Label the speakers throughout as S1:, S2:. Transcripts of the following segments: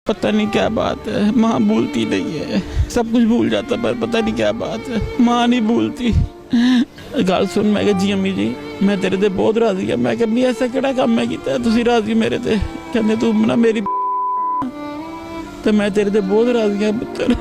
S1: पता नहीं क्या बात है, माँ भूलती नहीं है, सब कुछ भूल जाता पर पता नहीं क्या बात है, माँ नहीं भूलती। गल सुन, मैं कहा जी अम्मी जी मैं तेरे ते बहुत राजी हाँ। मैं कहा अम्मी ऐसा केड़ा काम मैं किया तुसी राजी मेरे ते? कहने तू ना मेरी तो मैं तेरे ते बहुत राजी हाँ पुत्र।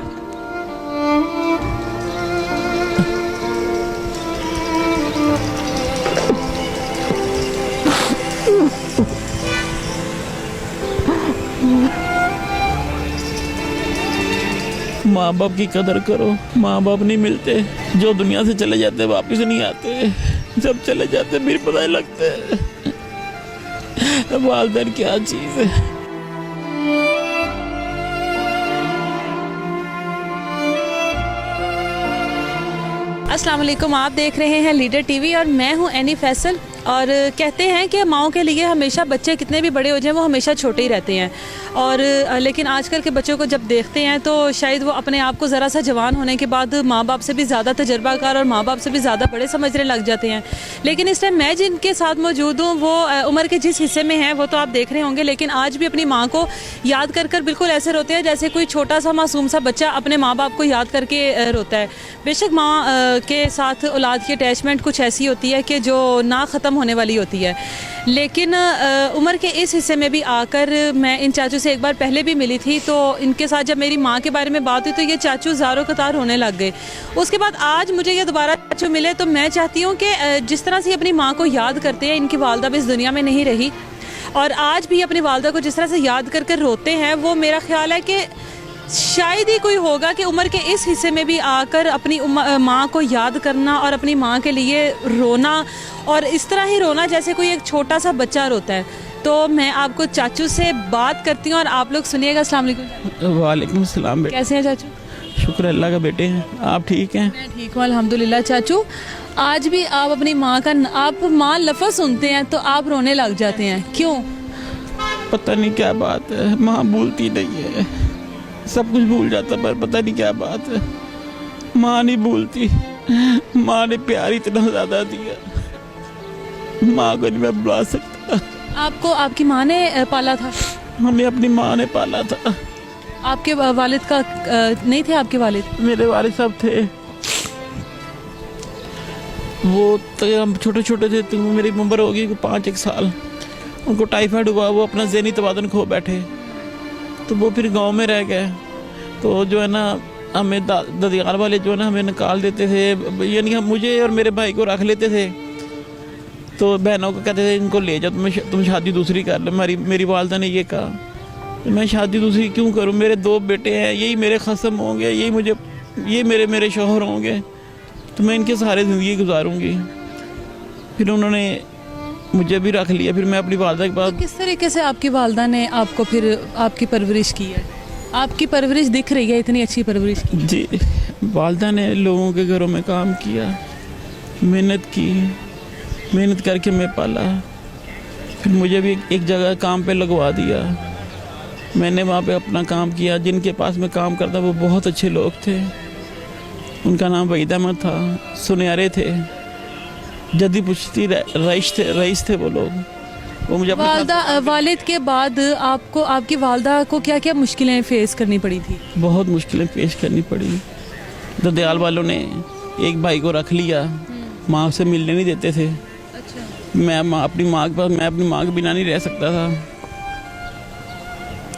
S1: माँ बाप की कदर करो, माँ बाप नहीं मिलते, जो दुनिया से चले जाते वापस नहीं आते, जब चले जाते फिर पता ही लगता है वालदैन क्या चीज है।
S2: अस्सलाम वालेकुम, आप देख रहे हैं लीडर टीवी और मैं हूं एनी फैसल। और कहते हैं कि माँओं के लिए हमेशा बच्चे कितने भी बड़े हो जाएं वो हमेशा छोटे ही रहते हैं। और लेकिन आजकल के बच्चों को जब देखते हैं तो शायद वो अपने आप को ज़रा सा जवान होने के बाद माँ बाप से भी ज़्यादा तजर्बाकार और माँ बाप से भी ज़्यादा बड़े समझने लग जाते हैं। लेकिन इस टाइम मैं जिनके साथ मौजूद हूँ वो उम्र के जिस हिस्से में हैं वो तो आप देख रहे होंगे, लेकिन आज भी अपनी माँ को याद कर कर बिल्कुल ऐसे रोते हैं जैसे कोई छोटा सा मासूम सा बच्चा अपने माँ बाप को याद करके रोता है। बेशक माँ के साथ औलाद की अटैचमेंट कुछ ऐसी होती है कि जो ना ख़त्म होने वाली होती है, लेकिन उम्र के इस हिस्से में भी आकर मैं इन चाचू से एक बार पहले भी मिली थी तो इनके साथ जब मेरी माँ के बारे में बात हुई तो ये चाचू ज़ारो कतार होने लग गए। उसके बाद आज मुझे ये दोबारा चाचू मिले तो मैं चाहती हूँ कि जिस तरह से अपनी माँ को याद करते हैं, इनकी वालदा भी इस दुनिया में नहीं रही और आज भी अपनी वालदा को जिस तरह से याद कर कर रोते हैं, वो मेरा ख्याल है कि शायद ही कोई होगा कि उम्र के इस हिस्से में भी आकर अपनी माँ को याद करना और अपनी माँ के लिए रोना और इस तरह ही रोना जैसे कोई एक छोटा सा बच्चा रोता है। तो मैं आपको चाचू से बात करती हूँ और आप लोग सुनिएगा। अस्सलाम वालेकुम।
S1: वालेकुम सलाम बेटे।
S2: कैसे हैं चाचू?
S1: शुक्र अल्लाह का बेटे हैं, आप ठीक हैं?
S2: मैं ठीक हूँ अल्हम्दुलिल्लाह। चाचू आज भी आप अपनी माँ का आप माँ लफ्ज़ सुनते हैं तो आप रोने लग जाते हैं, क्यों?
S1: पता नहीं क्या बात है, माँ भूलती नहीं है, सब कुछ भूल जाता पर पता नहीं क्या बात है, माँ नहीं भूलती। माँ ने प्यार इतना ज़्यादा दिया, माँ को नहीं मैं बुला सकता।
S2: आपको आपकी माँ ने पाला था?
S1: हमें अपनी माँ ने पाला था।
S2: आपके वालिद का नहीं थे? आपके वालिद?
S1: मेरे वालिद साहब थे, वो तो हम छोटे छोटे थे तो मेरी उम्र होगी 5-1 साल। उनको टाइफाइड हुआ, वो अपना ज़हनी तवाज़ुन खो बैठे तो वो फिर गांव में रह गए। तो जो है ना हमें ददियाल वाले जो है ना हमें निकाल देते थे, यानी हम मुझे और मेरे भाई को रख लेते थे। तो बहनों को कहते थे इनको ले जाओ, तुम शादी दूसरी कर लो। मेरी वालदा ने ये कहा तो मैं शादी दूसरी क्यों करूं, मेरे 2 बेटे हैं, यही मेरे खसम होंगे, ये मेरे शौहर होंगे, तो मैं इनके सहारे ज़िंदगी गुजारूंगी। फिर उन्होंने मुझे भी रख लिया। फिर मैं अपनी वालदा के पास।
S2: तो किस तरीके से आपकी वालदा ने आपको फिर आपकी परवरिश की है? आपकी परवरिश दिख रही है, इतनी अच्छी परवरिश की।
S1: जी, वालदा ने लोगों के घरों में काम किया, मेहनत की, मेहनत करके मैं पाला। फिर मुझे भी एक जगह काम पे लगवा दिया, मैंने वहाँ पे अपना काम किया। जिनके पास मैं काम करता वो बहुत अच्छे लोग थे, उनका नाम वहीद अहमद था, सुनहरे थे, जदी पुश्ती रईस थे वो लोग। वो मुझे
S2: वालिद के बाद आपको आपकी वालदा को क्या क्या मुश्किलें फेस करनी पड़ी थी?
S1: बहुत मुश्किलें फेस करनी पड़ी। ददियाल वालों ने एक भाई को रख लिया, माँ से मिलने नहीं देते थे।
S2: अच्छा।
S1: मैं अपनी माँ के पास, मैं अपनी माँ के बिना नहीं रह सकता था,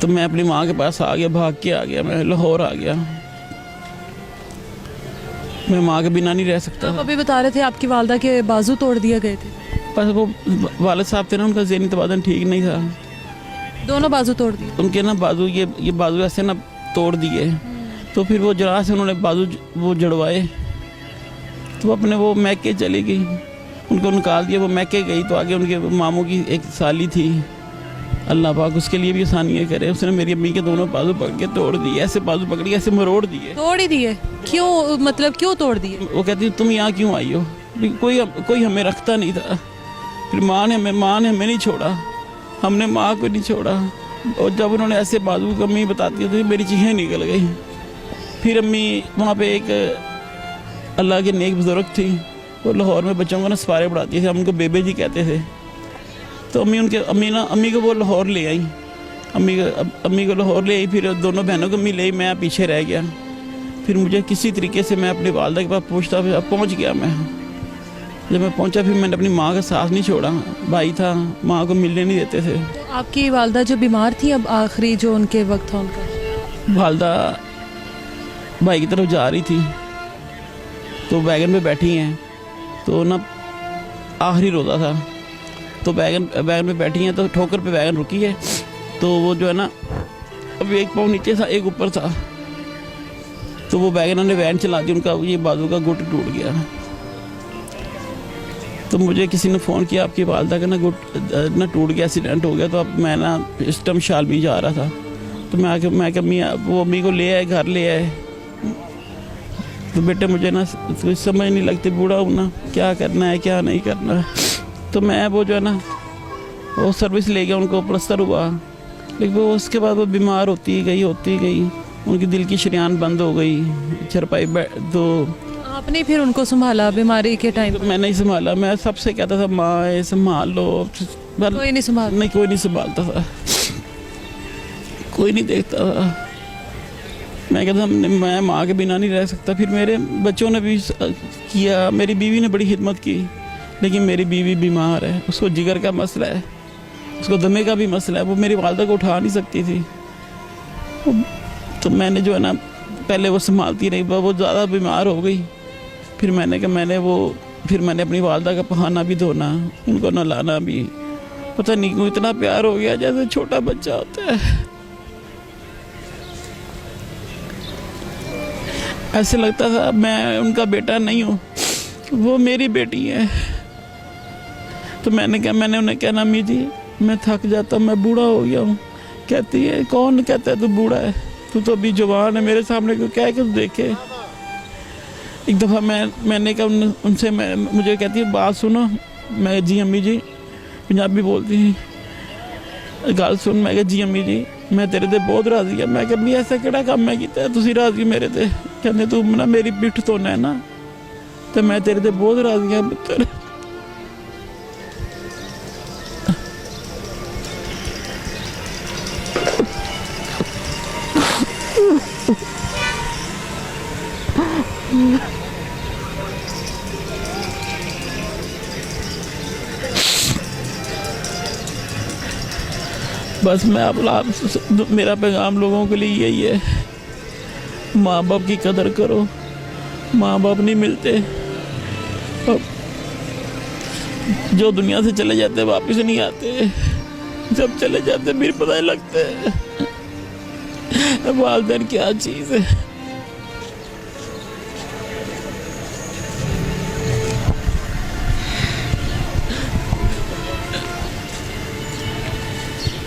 S1: तो मैं अपनी माँ के पास आ गया, भाग के आ गया, मैं लाहौर आ गया, मैं माँ के बिना नहीं रह सकता।
S2: आप अभी बता रहे थे आपकी वालदा के बाजू तोड़ दिए गए थे।
S1: बस वो वालिद साहब थे ना, उनका ज़हनी तवाज़ुन ठीक नहीं था,
S2: दोनों बाजू तोड़ दिए उनके
S1: ना बाजू ये बाजू ऐसे ना तोड़ दिए। तो फिर वो जरा से उन्होंने बाजू वो जड़वाए तो अपने वो मैके चली गई, उनको निकाल दिया, वो मैके गई। तो आगे उनके मामू की एक साली थी, अल्लाह पाक उसके लिए भी आसानियाँ करे, उसने मेरी अम्मी के दोनों बाजू पकड़ के तोड़ दिए, ऐसे बाजू पकड़ी ऐसे मरोड़ दिए।
S2: तोड़ ही दिए? क्यों, मतलब क्यों तोड़ दिए?
S1: वो कहती तुम यहाँ क्यों आई हो, कोई हमें रखता नहीं था। फिर माँ ने हमें नहीं छोड़ा, हमने माँ को नहीं छोड़ा। और जब उन्होंने ऐसे बाजू को अम्मी बताती है तो मेरी चीखें निकल गई। फिर अम्मी वहाँ पे एक अल्लाह के नेक बुजुर्ग थी, वो लाहौर में बच्चों को ना सवारे पढ़ाती थी, हम उनको बेबे जी कहते थे। तो अम्मी को वो लाहौर ले आई अम्मी को लाहौर ले आई, फिर दोनों बहनों को मिले आई, मैं पीछे रह गया। फिर मुझे किसी तरीके से मैं अपनी वालदा के पास पहुंच गया। मैं जब मैं पहुंचा फिर मैंने अपनी माँ का साथ नहीं छोड़ा। भाई था, माँ को मिलने नहीं देते थे।
S2: तो आपकी वालदा जो बीमार थी, अब आखिरी जो उनके वक्त था उनका,
S1: वालदा भाई की तरफ जा रही थी तो वैगन पे बैठी हैं, तो ना आखिरी रोज़ा था, तो वैगन पे बैठी हैं, तो ठोकर पे वैगन रुकी है, तो वो जो है ना अब एक पाँव नीचे था एक ऊपर था, तो वो वैगन ने वैन चला दी, उनका ये बाजू का गुट टूट गया। तो मुझे किसी ने फ़ोन किया आपकी वालदा का ना गुट ना टूट गया, एक्सीडेंट हो गया। तो अब मैं ना इस टाइम शालमी जा रहा था, तो मैं वो अम्मी को ले आए, घर ले आए। तो बेटे मुझे ना कुछ समझ नहीं लगती, बूढ़ा हूँ ना, क्या करना है क्या नहीं करना है। तो मैं वो जो है ना वो सर्विस ले गया, उनको प्लस्तर हुआ, लेकिन वो उसके बाद वो बीमार होती गई, उनकी दिल की शरीयान बंद हो गई, चरपाई तो
S2: आपने फिर उनको संभाला बीमारी के टाइम?
S1: तो मैं नहीं संभाला, मैं सबसे कहता था माँ संभाल लो,
S2: कोई नहीं संभाल,
S1: नहीं कोई नहीं संभालता था, कोई नहीं देखता था। मैं कहता मैं माँ के बिना नहीं रह सकता। फिर मेरे बच्चों ने भी किया, मेरी बीवी ने बड़ी खिदमत की, लेकिन मेरी बीवी बीमार है, उसको जिगर का मसला है, उसको दमे का भी मसला है, वो मेरी वालदा को उठा नहीं सकती थी। तो मैंने जो है ना पहले वो संभालती रही, वो ज़्यादा बीमार हो गई। फिर मैंने अपनी वालदा का पहाना भी धोना, उनको नहलाना भी, पता नहीं क्यों इतना प्यार हो गया जैसे छोटा बच्चा होता है। ऐसे लगता था मैं उनका बेटा नहीं हूँ, वो मेरी बेटी है। तो मैंने उन्हें कहना अम्मी जी मैं थक जाता, मैं बूढ़ा हो गया हूँ। कहती है कौन कहता है तू बूढ़ा है, तू तो अभी जवान है, मेरे सामने क्यों कह के देखे। एक दफ़ा मैंने कहा उनसे, मुझे कहती है बात सुनो। मैं जी अम्मी जी, पंजाबी बोलती थी, गल सुन। मैं कहा जी अम्मी जी मैं तेरे ते बहुत राजी है। मैं कहा ऐसा केड़ा काम मैं किया तुसी राजी मेरे ते? कहते तू ना मेरी पिठ धोना है ना, तो मैं तेरे ते बहुत राजी है पुत्तर। बस मेरा पैगाम लोगों के लिए यही है, माँ बाप की कदर करो। माँ बाप नहीं मिलते, जो दुनिया से चले जाते वापस नहीं आते, जब चले जाते फिर पता लगता है वालिदैन क्या चीज़ है।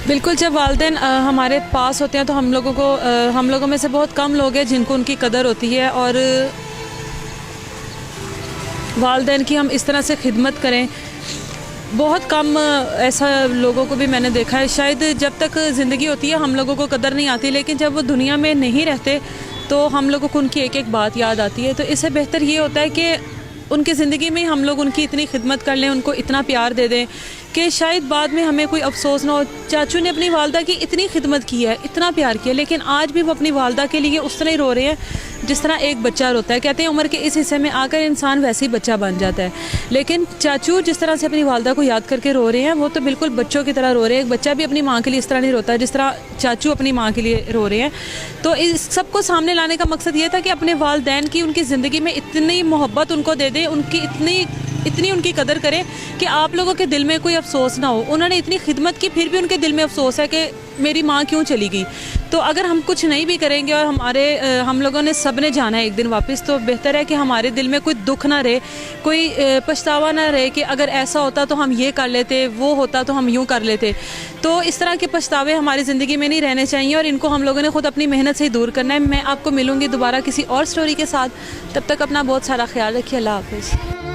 S2: बिल्कुल, जब वालिदैन हमारे पास होते हैं तो हम लोगों में से बहुत कम लोग हैं जिनको उनकी कदर होती है, और वालिदैन की हम इस तरह से खिदमत करें, बहुत कम ऐसा लोगों को भी मैंने देखा है। शायद जब तक ज़िंदगी होती है हम लोगों को कदर नहीं आती, लेकिन जब वो दुनिया में नहीं रहते तो हम लोगों को उनकी एक एक बात याद आती है। तो इससे बेहतर ये होता है कि उनकी ज़िंदगी में हम लोग उनकी इतनी खिदमत कर लें, उनको इतना प्यार दे दें कि शायद बाद में हमें कोई अफसोस ना हो। चाचू ने अपनी वालदा की इतनी खिदमत की है, इतना प्यार किया, लेकिन आज भी वो अपनी वालदा के लिए उस तरह ही रो रहे हैं जिस तरह एक बच्चा रोता है। कहते हैं उम्र के इस हिस्से में आकर इंसान वैसे ही बच्चा बन जाता है, लेकिन चाचू जिस तरह से अपनी वालदा को याद करके रो रहे हैं वो तो बिल्कुल बच्चों की तरह रो रहे हैं। एक बच्चा भी अपनी माँ के लिए इस तरह नहीं रोता जिस तरह चाचू अपनी माँ के लिए रो रहे हैं। तो इस सबको सामने लाने का मकसद ये था कि अपने वालिदैन की उनकी ज़िंदगी में इतनी मोहब्बत उनको दे दें, उनकी इतनी उनकी कदर करें कि आप लोगों के दिल में कोई अफसोस ना हो। उन्होंने इतनी खिदमत की फिर भी उनके दिल में अफसोस है कि मेरी माँ क्यों चली गई। तो अगर हम कुछ नहीं भी करेंगे और हम लोगों ने सब ने जाना है एक दिन वापस, तो बेहतर है कि हमारे दिल में कोई दुख ना रहे, कोई पछतावा ना रहे कि अगर ऐसा होता तो हम ये कर लेते, वो होता तो हम यूँ कर लेते। तो इस तरह के पछतावे हमारी ज़िंदगी में नहीं रहने चाहिए और इनको हम लोगों ने खुद अपनी मेहनत से ही दूर करना है। मैं आपको मिलूँगी दोबारा किसी और स्टोरी के साथ, तब तक अपना बहुत सारा ख्याल रखिए। अल्लाह हाफ़िज़।